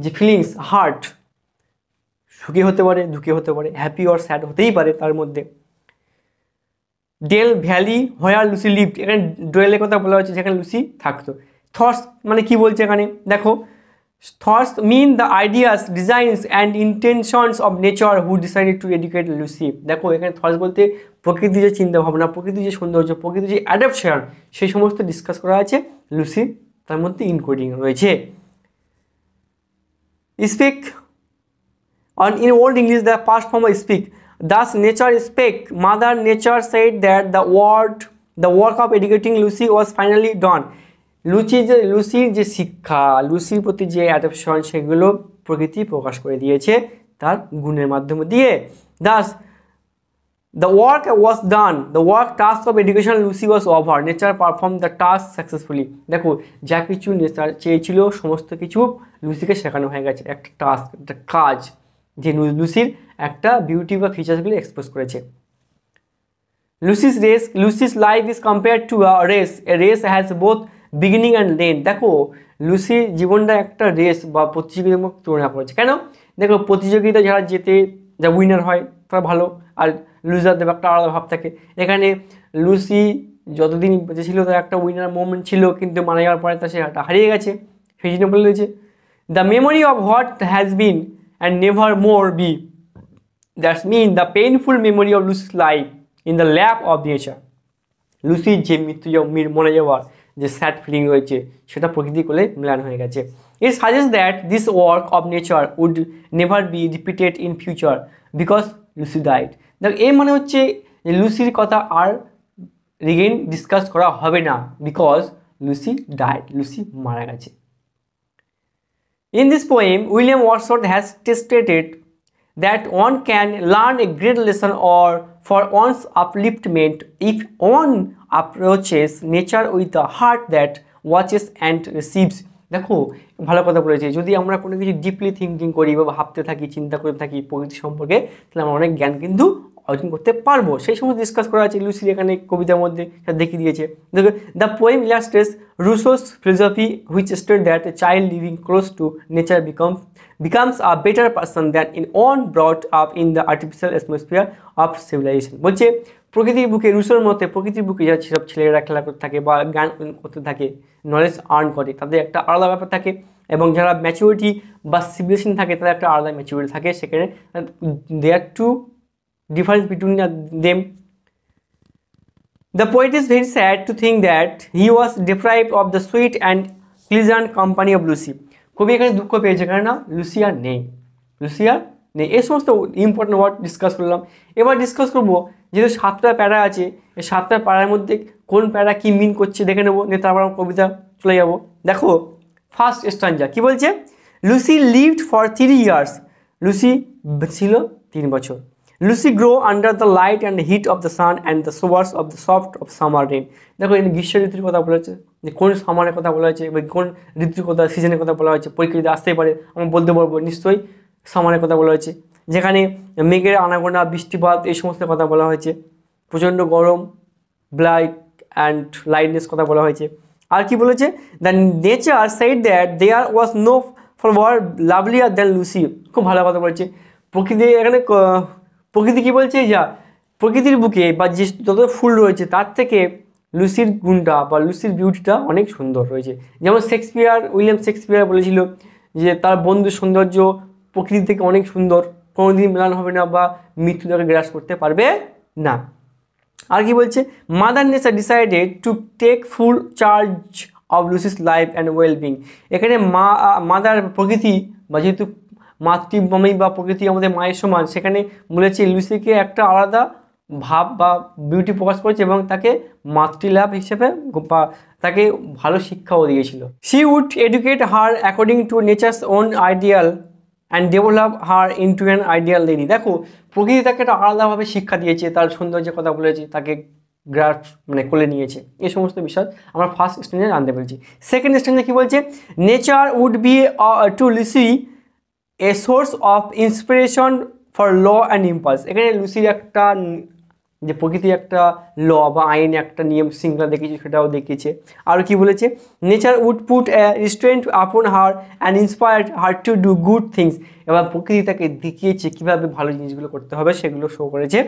Speaker 1: যে ফিলিংস, হার্ট সুখী হতে পারে, দুঃখী হতে পারে, হ্যাপি অর স্যাড হতেই পারে তার মধ্যে। ডেল ভ্যালি হোয়ার লুসি লিভড, এখানে ডোয়েলের কথা বলা হচ্ছে যেখানে লুসি থাকতো। থটস মানে কি বলছে এখানে দেখো, thoughts mean the ideas, designs and intentions of nature who decided to educate Lucy. দেখো এখানে থটস বলতে প্রকৃতির যে চিন্তাভাবনা, প্রকৃতির যে সৌন্দর্য, প্রকৃতির যে অ্যাডাপশন, সেই সমস্ত ডিসকাস করা আছে লুসি তার মধ্যে ইনকোডিং রয়েছে। Speak on in old English the past form of speak, thus nature spake, mother nature said that the work of educating Lucy was finally done। লুসির যে শিক্ষা, লুসির প্রতি যে অ্যাডাপশন, সেগুলো প্রকৃতি প্রকাশ করে দিয়েছে তার গুণের মাধ্যমে দিয়ে। thus the work was done, the work task of education Lucy was over, nature performed the task successfully। দেখো যা কিছু নেচার চেয়েছিল সমস্ত কিছু লুসিকে শেখানো হয়ে গেছে, একটা টাস্ক, একটা কাজ যে লুসির একটা বিউটি বা ফিচার্সগুলো এক্সপোজ করেছে। Lucy's life is compared to a race, a race has both beginning and end. দেখো লুসির জীবনটা একটা রেস বা প্রতিযোগিতার মধ্যে তুলনা করেছে। কেন, দেখো প্রতিযোগিতা যারা যা উইনার হয় তারা ভালো, আর লুজারদের একটা আলাদা ভাব থাকে। এখানে লুসি যতদিন বেঁচে ছিল তার একটা উইনার মোমেন্ট ছিল, কিন্তু মারা যাওয়ার পরে তা সেটা হারিয়ে গেছে, সেই জন্য বলে দিয়েছে the memory of what has bin and never more be, that mean the painful memory of Lucy's life in the lap of nature। লুসির যে মরে যাওয়ার যে স্যাড ফিলিং রয়েছে সেটা প্রকৃতি কোলে মিলান হয়ে গেছে। It suggest that this work of nature would never be repeated in future because Lucy died. দেখ এই মানে হচ্ছে যে লুসির কথা আর রিগেন ডিসকাস করা হবে না, বিকজ লুসি ডাইড, লুসি মারা গেছে। In this poem, William Wordsworth has stated that one can learn a great lesson or for one's upliftment if one approaches nature with a heart that watches and receives। দেখো ভালো কথা বলেছে, যদি আমরা কোনো কিছু ডিপলি থিঙ্কিং করি বা ভাবতে থাকি, চিন্তা করে থাকি প্রকৃতি সম্পর্কে, তাহলে আমরা অনেক জ্ঞান কিন্তু অর্জন করতে পারবো। সেই সময় ডিসকাস করা আছে লুসির এখানে কবিতার মধ্যে দেখিয়ে দিয়েছে। দেখো the poem illustrates Rousseau's philosophy which state that a child living close to nature becomes a better person than in one brought up in the artificial atmosphere of civilization। বলছে প্রকৃতির বুকে, রুসোর মতে প্রকৃতির বুকে যারা সব ছেলেরা খেলা করতে থাকে বা গান করতে থাকে, নলেজ আর্ন করে, তাদের একটা আলাদা ব্যাপার থাকে, এবং যারা ম্যাচুরিটি বা সিভিলাইজেশন থাকে তাদের একটা আলাদা ম্যাচুরিটি থাকে। সেখানে they are two difference between them. The poet is very sad to think that he was deprived of the sweet and pleasant company of Lucy. কবি এখানে দুঃখ পেয়েছে, কেননা লুসি আর নেই, লুসি আর নেই। এই সমস্ত ইম্পর্টেন্ট ওয়ার্ড ডিসকাস করলাম। এবার ডিসকাস করবো যেহেতু 7টা প্যারা আছে, এই 7টা প্যারার মধ্যে কোন প্যারা কী মিন করছে দেখে নেবো, নিয়ে তারপর আমরা কবিতা চলে যাবো। দেখো ফার্স্ট স্ট্যান্জা কী বলছে, Lucy lived for 3 years, Lucy ছিল 3 বছর। Lucy grow under the light and heat of the sun and the showers of the soft of summer rain. দেখো এখানে গ্রীষ্ম ঋতুর কথা বলা হয়েছে, যে কোন সামারের কথা বলা হয়েছে বা কোন ঋতুর কথা, সিজনের কথা বলা হয়েছে, পরীক্ষা যদি আসতেই পারে আমরা বলতে পারবো নিশ্চয়ই সামারের কথা বলা হয়েছে, যেখানে মেঘের আনাগোনা, বৃষ্টিপাত এই সমস্ত কথা বলা হয়েছে, প্রচণ্ড গরম, ব্ল্যাক অ্যান্ড লাইটনেস কথা বলা হয়েছে। আর কি বলেছে, the nature said that there was no flower lovelier than Lucy. খুব ভালো কথা বলেছে। প্রকৃতি এখানে প্রকৃতি কী বলছে, যা প্রকৃতির বুকে বা যে যত ফুল রয়েছে তার থেকে লুসির গুণটা বা লুসির বিউটিটা অনেক সুন্দর রয়েছে। যেমন উইলিয়াম শেক্সপিয়ার বলেছিল যে তার বন্ধুর সৌন্দর্য প্রকৃতি থেকে অনেক সুন্দর, কোনোদিন মেলান হবে না বা মৃত্যু তাকে গ্রাস করতে পারবে না। আর কি বলছে, mother nature decided to take full charge of Lucy's life and wellbeing. এখানে মাদার প্রকৃতি বা যেহেতু মাতৃভূমি বা প্রকৃতি আমাদের মায়ের সমান, সেখানে বলেছে লুসিকে একটা আলাদা ভাব বা বিউটি প্রকাশ করেছে এবং তাকে মাতৃলাভ হিসেবে বা তাকে ভালো শিক্ষাও দিয়েছিল। She would educate her according to nature's own ideal and develop her into an ideal lady. দেখো প্রকৃতি তাকে একটা আলাদাভাবে শিক্ষা দিয়েছে, তার সৌন্দর্যের কথা বলেছে, তাকে কোলে নিয়েছে। এই সমস্ত বিষয় আমরা ফার্স্ট স্ট্যান্ডে জানতে পেরেছি। সেকেন্ড স্ট্যান্ডে কী বলছে, nature would be to Lucy a source of inspiration for law and impulse. এখানে লুসির একটা যে প্রকৃতি একটা ল বা আইন, একটা নিয়ম শৃঙ্খলা দেখিয়েছে, সেটাও দেখিয়েছে। আর কি বলেছে, nature would put a restraint আপন her and inspired her to do good things. এবার প্রকৃতি তাকে দেখিয়েছে কীভাবে ভালো জিনিসগুলো করতে হবে, সেগুলো শো করেছে।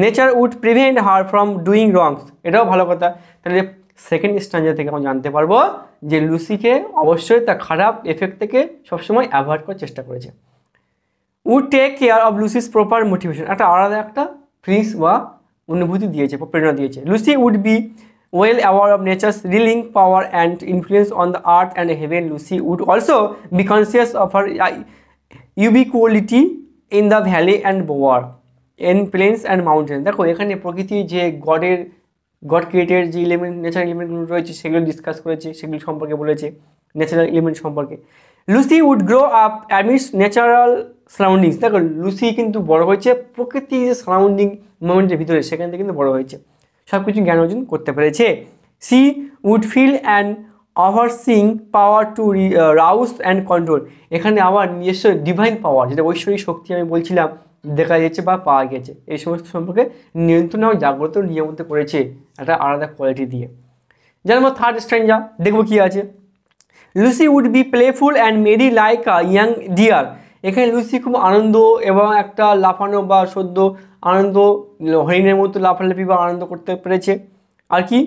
Speaker 1: Nature would prevent her from doing wrongs, এটাও ভালো কথা। তাহলে সেকেন্ড স্ট্যান্ডার থেকে আমরা জানতে পারবো যে লুসিকে অবশ্যই তার খারাপ এফেক্ট থেকে সবসময় অ্যাভয়েড করার চেষ্টা করেছে। Would take care of Lucy's proper motivation, একটা আলাদা একটা ফিলিংস বা অনুভূতি দিয়েছে, প্রেরণা দিয়েছে। Lucy would be well aware of nature's ruling power and influence on the earth and heaven. Lucy would also be conscious of her ubiquity in the valley and war in plains and mountain. দেখো এখানে প্রকৃতি যে God created যে natural এলিমেন্টগুলো রয়েছে সেগুলো discuss করেছে, সেগুলো সম্পর্কে বলেছে, ন্যাচারাল এলিমেন্ট সম্পর্কে। Lucy would grow up amidst natural surroundings. দেখো লুসি কিন্তু বড় হয়েছে প্রকৃতির যে সারাউন্ডিং মোমেন্টের ভিতরে, সেখান থেকে কিন্তু বড় হয়েছে, সব কিছু জ্ঞান অর্জন করতে পেরেছে। She would feel and overseeing power to rouse and control. এখানে আবার নিজস্ব ডিভাইন পাওয়ার, যেটা ঐশ্বরিক শক্তি আমি বলছিলাম, দেখা যাচ্ছে বা পাওয়া গেছে, এই সমস্ত সম্পর্কে নিয়ন্ত্রণ এবং জাগ্রত নিয়মিত করেছে একটা আলাদা কোয়ালিটি দিয়ে। যেমন থার্ড স্ট্যান্জা দেখবো কী আছে, Lucy would be playful and merry like a young deer. এখানে লুসি খুব আনন্দ এবং একটা লাফানো বা সদ্য আনন্দ, হরিণের মতো লাফালাফি বা আনন্দ করতে পেরেছে। আর কি,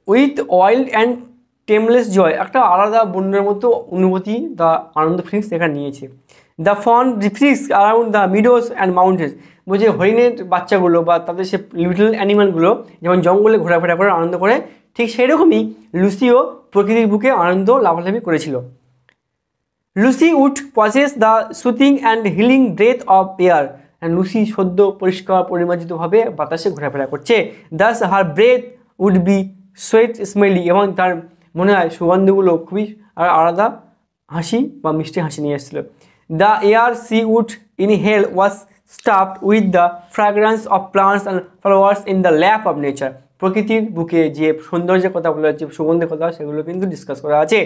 Speaker 1: উইথ ওয়াইল্ড অ্যান্ড টেমলেস জয়, একটা আলাদা বন্যার মতো অনুভূতি বা আনন্দ ফিলিংস এখানে নিয়েছে। The fawn frolics around the meadows and mountains, বলছে হরিণের বাচ্চাগুলো বা তাদের সে লিটল অ্যানিমালগুলো যেমন জঙ্গলে ঘোরাফেরা করে আনন্দ করে, ঠিক সেই রকমই লুসিও প্রকৃতির বুকে আনন্দ লাফালাফি করেছিল। Lucy would possess the soothing and healing breath of air. Lucy সদ্য পরিষ্কার পরিমার্জিতভাবে বাতাসে ঘোরাফেরা করছে। Thus her breath would be sweet smelly, এবং তার মনে হয় সুগন্ধগুলো খুবই আলাদা হাসি বা মিষ্টি হাসি নিয়ে এসেছিলো। The air she would inhale was stuffed with the fragrance of plants and flowers in the lap of nature. প্রকৃতির বুকে যে সৌন্দর্যের কথা বলা হচ্ছে, সুগন্ধের কথা, সেগুলো কিন্তু ডিসকাস করা আছে।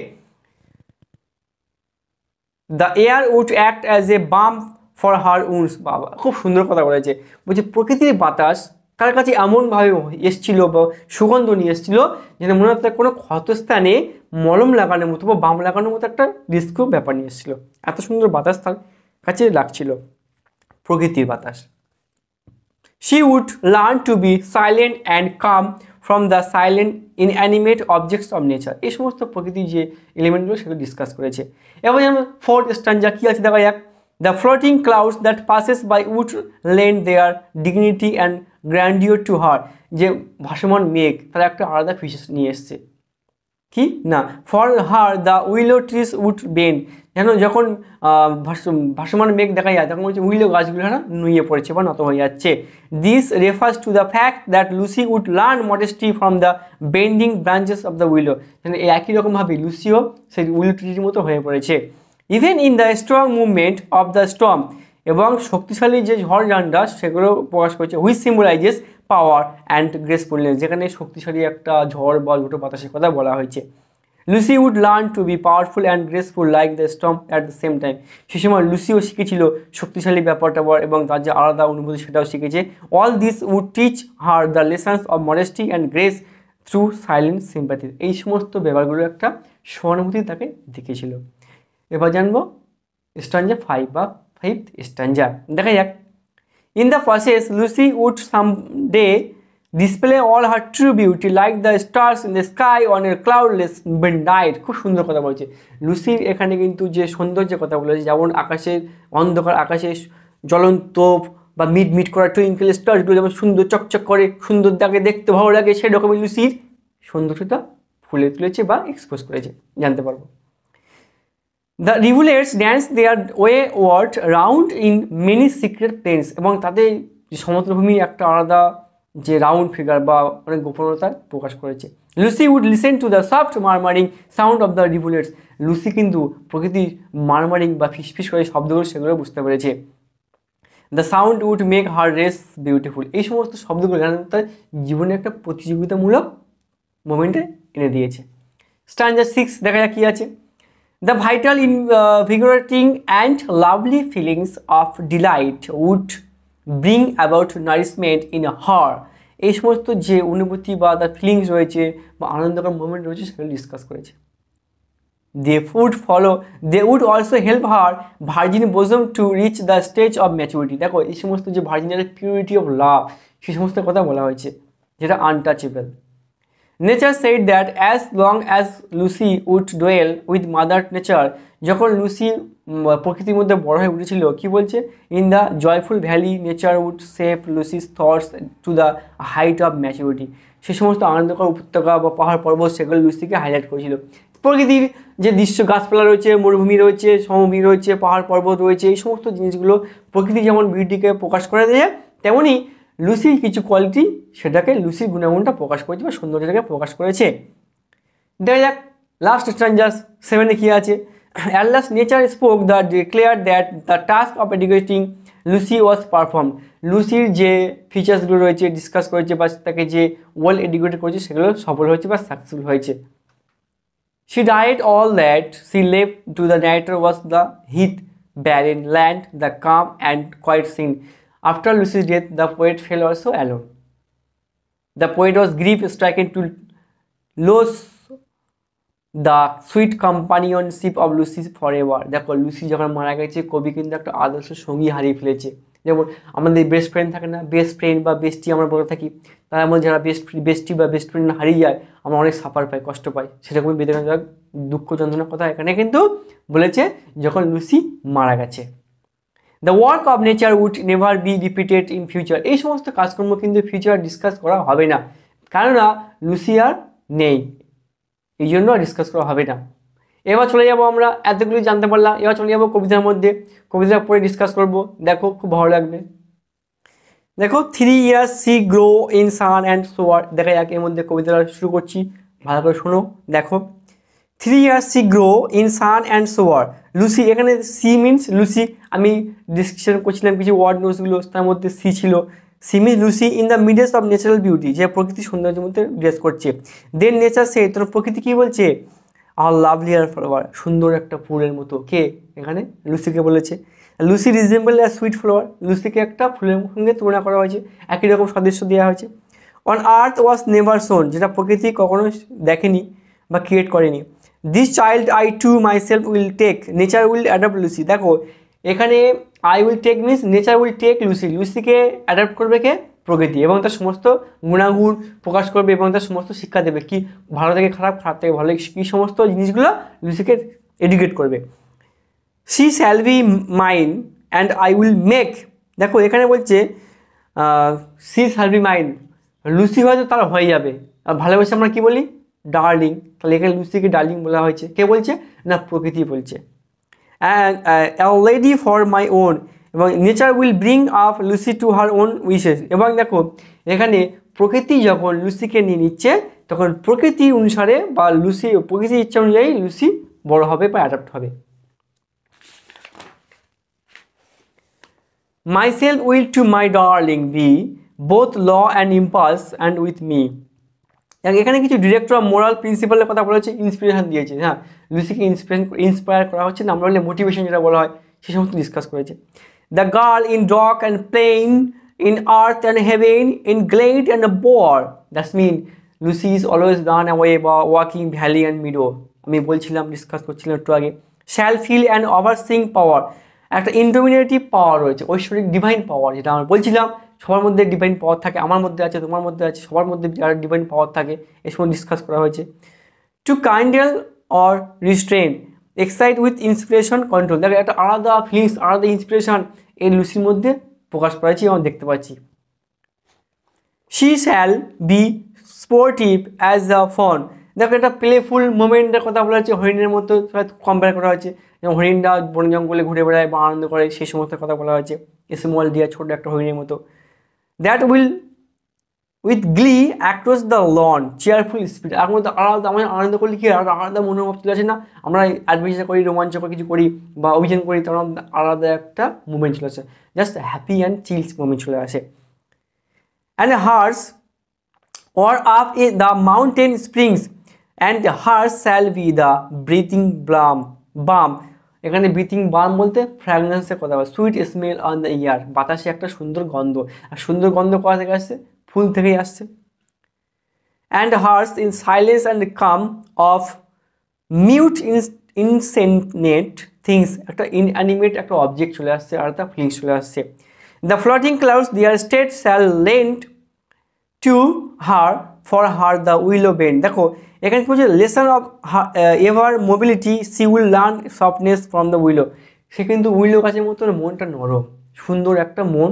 Speaker 1: The air would act as a balm for her wounds. বাবা খুব সুন্দর কথা বলেছে, বলছে প্রকৃতির বাতাস তার কাছে এমনভাবে এসছিল বা সুগন্ধ নিয়ে এসেছিল যেন মনে হচ্ছে কোনো ক্ষতস্থানে মলম লাগানোর মতো বা বাম লাগানোর মতো একটা রিস্কও ব্যাপার নিয়ে এসেছিলো। এত সুন্দর বাতাস তার কাছে লাগছিল, প্রকৃতির বাতাস। She would learn to be silent and calm from the silent inanimate objects of nature. এই সমস্ত প্রকৃতির যে এলিমেন্টগুলো সেগুলো ডিসকাস করেছে। এবার যেমন ফোর্থ স্ট্যান্জা কী আছে দেখা যাক, the floating clouds that passes by would lend their dignity and grandeur to her. যে ভাসমান মেঘ তারা একটা আলাদা ফিচার্স নিয়ে এসছে। কি না, for her the willow trees would bend, যেন যখন ভাসমান মেঘ দেখা যায় তখন হচ্ছে উইলো গাছগুলো না নুয়ে পড়েছে বা নত হয়ে যাচ্ছে। This refers to the fact that Lucy would learn modesty from the bending branches of the willow, যেন একই রকমভাবে লুসিও সেই উইলো ট্রির মতো হয়ে পড়েছে। Even in the strong movement of the Sturm, এবং শক্তিশালী যে ঝড় ঝান্ডা সেগুলো প্রকাশ করেছে, হুইচ সিম্বলাইজেস পাওয়ার অ্যান্ড গ্রেসফুলনেস, যেখানে শক্তিশালী একটা ঝড় বা ঝোটো বাতাসের কথা বলা হয়েছে। Lucy would learn to be powerful and graceful like the storm at the same time, সে সময় লুসিও শিখেছিল শক্তিশালী ব্যাপারটা এবং তার যে আলাদা অনুভূতি সেটাও শিখেছে। All this would teach her the lessons of modesty and grace through silent sympathy, এই সমস্ত ব্যাপারগুলো একটা সহানুভূতি তাকে দেখিয়েছিল। এবার জানবো স্ট্যাঞ্জা 5 বা 5th স্ট্যাঞ্জা, দেখা যাক। In the process Lucy would someday display all her true beauty like the stars in the sky on a cloudless night, খুব সুন্দর কথা বলছে। লুসির এখানে কিন্তু যে সৌন্দর্যের কথা বলেছে, যেমন আকাশের অন্ধকার আকাশে জ্বলন্ত বা মিট করা টুইঙ্কেল স্টারগুলো যেমন সুন্দর চকচক করে, সুন্দর তাকে দেখতে ভালো লাগে, সেরকমই লুসির সৌন্দর্যটা ফুলে তুলেছে বা এক্সপোজ করেছে, জানতে পারবো। The rivulets dance their wayward round in many secret plains, এবং তাদের সমুদ্রভূমি একটা আলাদা যে রাউন্ড ফিগার বা অনেক গোপনতা প্রকাশ করেছে। Lucy would listen to the soft murmuring sound of the rivulets, Lucy কিন্তু প্রকৃতির মারমারিং বা ফিসফিস করে শব্দগুলো সেগুলো বুঝতে পেরেছে। The sound would make her race beautiful, এই সমস্ত শব্দগুলো তার জীবনে একটা প্রতিযোগিতামূলক মোমেন্টে এনে দিয়েছে। স্ট্যাঞ্জা 6 দেখা যাক কী আছে। The vital, invigorating and lovely feelings of delight would bring about nourishment in her, এই সমস্ত যে অনুভূতি বা তার ফিলিংস রয়েছে বা আনন্দকর মোমেন্ট রয়েছে সেগুলো ডিসকাস করেছে। they would also help her virgin bosom to reach the stage of maturity, দেখো এই সমস্ত যে ভার্জিনের পিউরিটি অফ লাভ সেই সমস্ত কথা বলা হয়েছে যেটা untouchable. Nature said that as long as Lucy would dwell with mother nature, যখন লুসি প্রকৃতির মধ্যে বড় হয়ে উঠেছিল, কি বলছে, in the joyful valley nature would save Lucy's thoughts to the height of maturity, সে সমস্ত আনন্দকর উপত্যকা বা পাহাড় পর্বত সেগুলো লুসিকে হাইলাইট করেছিল। প্রকৃতির যে দৃশ্য, গাছপালা রয়েছে, মরুভূমি রয়েছে, সমভূমি রয়েছে, পাহাড় পর্বত রয়েছে, এই সমস্ত জিনিসগুলো প্রকৃতি যেমন বিউটিকে প্রকাশ করে দেয়, তেমনই লুসির কিছু কোয়ালিটি সেটাকে লুসির গুণাগুণটা প্রকাশ করেছে বা সৌন্দর্যটাকে প্রকাশ করেছে। দেখা যাক লাস্ট স্ট্যাঞ্জাস 7-এ কী আছে। At last nature spoke the declared that the task of educating Lucy was performed, লুসির যে ফিচার্সগুলো রয়েছে ডিসকাস করেছে বা তাকে যে ওয়েল এডুকেটেড করেছে সেগুলো সফল হয়েছে বা সাকসেসফুল হয়েছে। She died all that she left to the narrator was the heath, barren land, the calm and quiet scene. After Lucy's death, the poet fell also alone. The poet was grief-stricken to lose the sweet companionship of Lucy forever. দেখো Lucy যখন মারা গেছে, কবি কিন্তু একটা আদর্শ সঙ্গী হারিয়ে ফেলেছে। যেমন আমাদের বেস্ট ফ্রেন্ড থাকে না, বেস্ট ফ্রেন্ড বা বেস্টি আমরা বলে থাকি, তার মধ্যে যারা বেস্টি বা বেস্ট ফ্রেন্ড হারিয়ে যায় আমরা অনেক সাফার পাই, কষ্ট পাই, সেরকমই বেদনাদায়ক দুঃখ যন্ত্রণার কথা এখানে কিন্তু বলেছে যখন লুসি মারা গেছে। The work of nature would never be repeated in future, এই সমস্ত কাজকর্ম কিন্তু ফিউচার ডিসকাস করা হবে না, কেননা লুসি আর নেই, এই জন্য ডিসকাস করা হবে না। এবার চলে যাবো আমরা, এতগুলি জানতে পারলাম, এবার চলে যাবো কবিতার মধ্যে, কবিতা পরে ডিসকাস করব, দেখো খুব ভালো লাগবে। দেখো 3 years she grow in sun and sword, দেখা যাক এর মধ্যে কবিতাটা শুরু করছি, ভালো করে শোনো। দেখো 3 years she grow in sun and sword, Lucy, এখানে সি মিনস লুসি, আমি ডিসক্রিপশন করছিলাম কিছু ওয়ার্ড নোটসগুলো, তার মধ্যে সি ছিল। She means Lucy in the midst of natural beauty, যে প্রকৃতির সৌন্দর্যের মধ্যে বিরাজ করছে। দেন নেচার সে, তোর প্রকৃতি কী বলছে, আর লাভলি আর ফ্লাওয়ার, সুন্দর একটা ফুলের মতো, কে এখানে লুসিকে বলেছে। লুসি রিজেম্বল অ্যা সুইট ফ্লাওয়ার, লুসিকে একটা ফুলের সঙ্গে তুলনা করা হয়েছে, একই রকম সদস্য দেওয়া হয়েছে। অন আর্থ ওয়াজ নেভার সোন, যেটা প্রকৃতি কখনো দেখেনি বা ক্রিয়েট করেনি। This child I to myself will take, nature will adapt Lucy, দেখো এখানে I will take means nature will take Lucy, লুসিকে অ্যাডাপ্ট করবে কে, প্রকৃতি, এবং তার সমস্ত গুণাগুণ প্রকাশ করবে এবং তার সমস্ত শিক্ষা দেবে, কি ভালো থেকে খারাপ, খারাপ থেকে ভালো, কী সমস্ত জিনিসগুলো লুসিকে এডুকেট করবে। She shall be mine and I will make, দেখো এখানে বলছে she shall be mine, Lucy হয়তো তার হয়ে যাবে, আর ভালোবেসে আমরা কি বলি, ডার্লিং। তাহলে এখানে লুসিকে ডার্লিং বলা হয়েছে, কে বলছে না প্রকৃতি বলছে। And a lady for my own, এবং nature will bring up Lucy to her own wishes. এবং দেখো এখানে প্রকৃতি যখন লুসিকে নিয়ে নিচ্ছে তখন প্রকৃতি অনুসারে বা প্রকৃতির ইচ্ছা অনুযায়ী লুসি বড় হবে বা অ্যাডাপ্ট হবে। Myself will to my darling be both law and impulse and with me. এখানে কিছু ডিরেক্টর মোরাল প্রিন্সিপালের কথা বলা হচ্ছে, ইন্সপিরেশন দিয়েছে। হ্যাঁ, লুসিকে ইন্সপায়ার করা হচ্ছে না, আমরা বললে মোটিভেশন যেটা বলা হয় সেই সমস্ত ডিসকাস করেছে। The girl in dock and plain, in earth and heaven, in glade and bower, that's mean Lucy is always run away বা ওয়াকিং ভ্যালি অ্যান্ড মিডো। আমি বলছিলাম, ডিসকাস করছিলাম একটু আগে। Shall feel and overseeing power, একটা ইনডোমিনেটিভ পাওয়ার রয়েছে, ঐশ্বরিক ডিভাইন পাওয়ার, যেটা আমরা বলছিলাম সবার মধ্যে ডিভাইন পাওয়ার থাকে, আমার মধ্যে আছে, তোমার মধ্যে আছে, সবার মধ্যে যারা ডিভাইন পাওয়ার থাকে এই সময় ডিসকাস করা হয়েছে। To kindle or restrain, excite with inspiration control, দেখো একটা আলাদা ফিলিংস, আলাদা ইন্সপিরেশন এই লুসির মধ্যে প্রকাশ পাচ্ছি এবং দেখতে পাচ্ছি। She shall be sportive as the fawn, দেখো একটা প্লেফুল মোমেন্টের কথা বলা হচ্ছে, হরিণের মতো কম্পেয়ার করা হয়েছে, যেমন হরিণটা বন জঙ্গলে ঘুরে বেড়ায় বা আনন্দ করে সেই সমস্ত কথা বলা হয়েছে, স্মল ডিয়ার ছোট একটা হরিণের মতো। That will with glee across the lawn cheerful speed, আর মধ্যে আলাদা আমরা আনন্দ করলে কি আলাদা মনোভাব চলে আসে না, আমরা অ্যাডভেঞ্চার করি, রোমাঞ্চকর কিছু করি বা অভিযান করি, তখন আলাদা একটা মুভমেন্ট চলে আসে, just happy and chills movement চলে আসে। And hers or up the mountain springs and hers shall be the breathing balm, এখানে ব্রিথিং বাম বলতে ফ্র্যাগনেন্সের কথা বলে, sweet smell on the year, বাতাসে একটা সুন্দর গন্ধ, আর সুন্দর গন্ধ কোথা থেকে আসছে, ফুল থেকেই আসছে। And hers in silence and calm of mute insensate things, একটা ইনঅ্যানিমেট একটা অবজেক্ট চলে আসছে আর একটা ফিলিংস চলে আসছে। The floating clouds their state shall lend to her for her the willow bend, দেখো এখানে বলছে lesson of ever mobility she will learn softness from the willow, সে কিন্তু উইলো গাছের মতো মনটা নরম, সুন্দর একটা মন,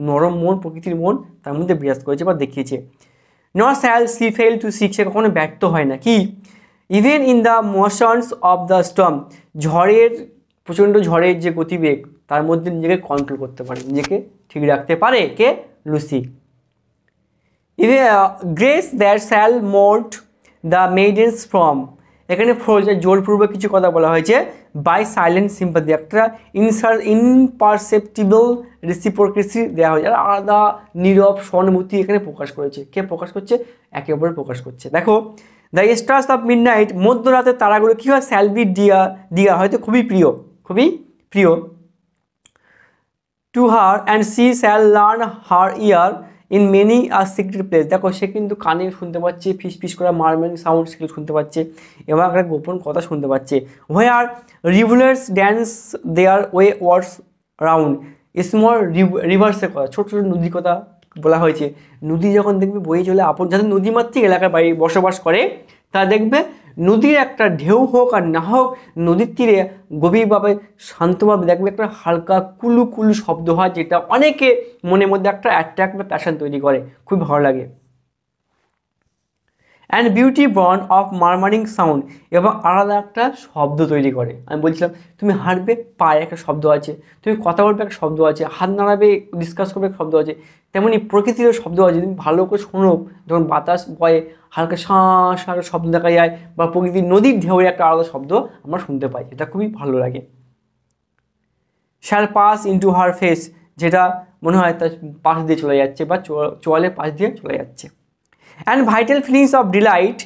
Speaker 1: নরম মন, প্রকৃতির মন তার মধ্যে বিরাজ করেছে বা দেখিয়েছে। Not shall she fail to seek, সে কখনো ব্যর্থ হয় না, কি even in the motions of the storm, ঝড়ের প্রচণ্ড ঝড়ের যে গতিবেগ তার মধ্যে নিজেকে কন্ট্রোল করতে পারে, নিজেকে ঠিক রাখতে পারে, কে Lucy. Grace that shall mould the maiden's form, এখানে জোরপূর্বক কিছু কথা বলা হয়েছে, বাই সাইলেন্ট সিম্পাথি, একটা ইনপারসেপ্টিবল রেসিপ্রোকেসি দেওয়া হয়েছে, আর আলাদা নীরব সহানুভূতি এখানে প্রকাশ করেছে, কে প্রকাশ করছে, একে অপরে প্রকাশ করছে। দেখো দ্য স্টার্স অফ মিডনাইট, মধ্যরাতের তারাগুলো কী হয়, শ্যাল বি ডিয়ার, হয়তো খুবই প্রিয়, খুবই প্রিয়, to her and she shall learn her ear in many a secret place, দেখো সে কিন্তু কানে শুনতে পাচ্ছে, ফিস ফিস করা মারম্যান সাউন্ড সেগুলো শুনতে পাচ্ছে এবং একটা গোপন কথা শুনতে পাচ্ছে। Where rivulets dance their wayward round, small রিভার্সের কথা, ছোটো ছোটো নদীর কথা বলা হয়েছে, নদী যখন দেখবে বয়ে চলে আপন, যাদের নদীমাতৃক এলাকায় বাড়ি বসবাস করে তারা দেখবে নদীর একটা ঢেউ হোক আর না হোক, নদীর তীরে গভীরভাবে শান্তভাবে দেখবে একটা হালকা কুলু কুলু শব্দ হয়, যেটা অনেকে মনের মধ্যে একটা অ্যাট্রাক্ট বা প্যাশন তৈরি করে, খুব ভালো লাগে। And beauty born of murmuring sound, এবং আলাদা একটা শব্দ তৈরি করে, আমি বলছিলাম তুমি হাঁটবে পায়ে একটা শব্দ আছে, তুমি কথা বলবে একটা শব্দ আছে, হাত নাড়াবে ডিসকাস করবে একটা শব্দ আছে, তেমনি প্রকৃতিরও শব্দ আছে, তুমি ভালো করে শোনো, যখন বাতাস বয়ে হালকা শাঁস হালকা শব্দ দেখা যায় বা প্রকৃতির নদীর ঢেউয়ের একটা আলাদা শব্দ আমরা শুনতে পাই, এটা খুবই ভালো লাগে। শ্যাল পাস ইনটু হার ফেস, যেটা মনে হয় তার পাশ দিয়ে চলে যাচ্ছে বা চোয়ালের পাশ দিয়ে চলে যাচ্ছে। And vital feelings of Deloitte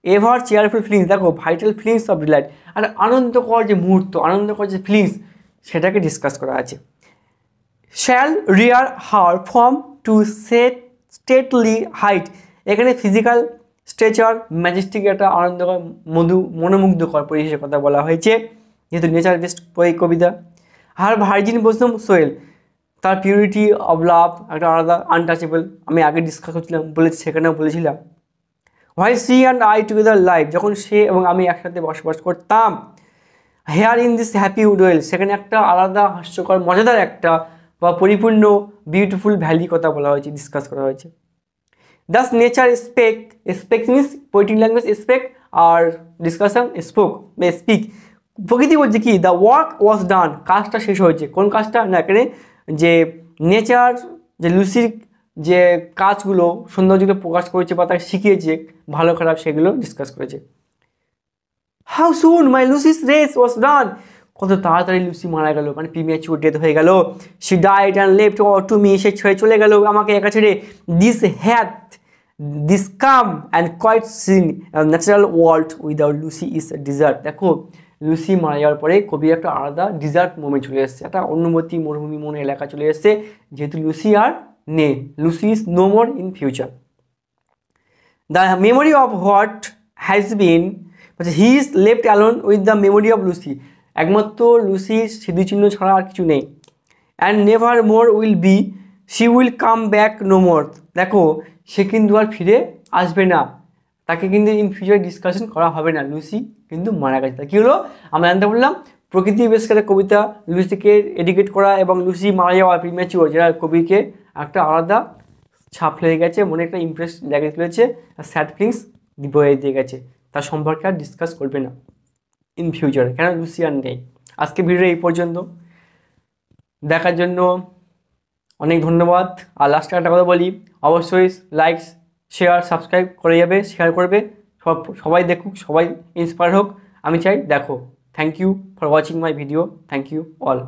Speaker 1: ever cheerful feelings, দেখো ভাইটাল ফিলিংস অফ ডিলাইট, আর আনন্দকর যে মুহূর্ত, আনন্দকর যে ফিলিংস সেটাকে ডিসকাস করা আছে। শ্যাল রিয়ার হার ফর্ম টু স্টেটলি হাইট, এখানে ফিজিক্যাল স্ট্রেচার ম্যাজেস্টিক একটা আনন্দকর মনোমুগ্ধকর পরিবেশের কথা বলা হয়েছে, যেহেতু নেচার বেস্ট কবিতা। হার ভার্জিন বসলাম সোয়েল, তার পিউরিটি অফ লাভ একটা আলাদা আনটাচেবল, আমি আগে ডিসকাস করছিলাম সেখানেও বলেছিলাম। Why C and I together life, যখন সে এবং আমি একসাথে বসবাস করতাম। হেয়ার ইন দিস হ্যাপি উডওয়েল, সেখানে একটা আলাদা হাস্যকর মজাদার একটা বা পরিপূর্ণ বিউটিফুল ভ্যালি কথা বলা হয়েছে, ডিসকাস করা হয়েছে। Thus nature spake means poetic language spake আর discussion speak। প্রকৃতি বলছে কি দ্য ওয়ার্ক ওয়াজ ডান, কাজটা শেষ হয়েছে। কোন কাজটা না, এখানে যে নেচার যে লুসির যে কাজগুলো সৌন্দর্যগুলো প্রকাশ করেছে বা তাকে শিখিয়েছে ভালো খারাপ সেগুলো ডিসকাস করেছে। হাউ সুন মাই লুসিস রেস ওয়াজ ডান, কত তাড়াতাড়ি লুসি মারা গেল, মানে প্রিম্যাচিউর ডেথ হয়ে গেল। She died and left to me, সে ছেড়ে চলে গেল আমাকে একা ছেড়ে। This calm and quiet scene natural world without Lucy is desert. দেখো লুসি মারা যাওয়ার পরে কবি একটা আলাদা ডিজার্ট মোমেন্ট চলে এসছে, একটা অনুমতি মরুভূমি মনে এলাকা চলে এসছে, যেহেতু লুসি আর নেই, Lucy is no more in future. The memory of what has been, he is left alone with the memory of Lucy, একমাত্র লুসির স্মৃতিচিহ্ন ছাড়া আর কিছু নেই। And never more will be, she will come back no more, দেখো সে কিন্তু আর ফিরে আসবে না, তাকে কিন্তু ইন ফিউচার ডিসকাশন করা হবে না, লুসি কিন্তু মারা গেছে। কী হলো আমরা জানতে বললাম, প্রকৃতি বেশ একটা কবিতা লুসিকে এডুকেট করা এবং লুসি মারা যাওয়া প্রিম্যাচিওর, যেটা কবিকে একটা আলাদা ছাপ লেগে গেছে, মনে একটা ইমপ্রেস লেগে তুলেছে, স্যাড ফিলিংস বয়ে দিয়ে গেছে, তার সম্পর্কে আর ডিসকাস করবে না ইন ফিউচার, কেন লুসি আর নেই। আজকে ভিডিও এই পর্যন্ত, দেখার জন্য অনেক ধন্যবাদ। আর লাস্টে একটা কথা বলি, অবশ্যই লাইক শেয়ার সাবস্ক্রাইব করে যাবে, শেয়ার করবে, সবাই দেখুক, সবাই ইন্সপায়ার হোক, আমি চাই দেখো। Thank you for watching my video, thank you all.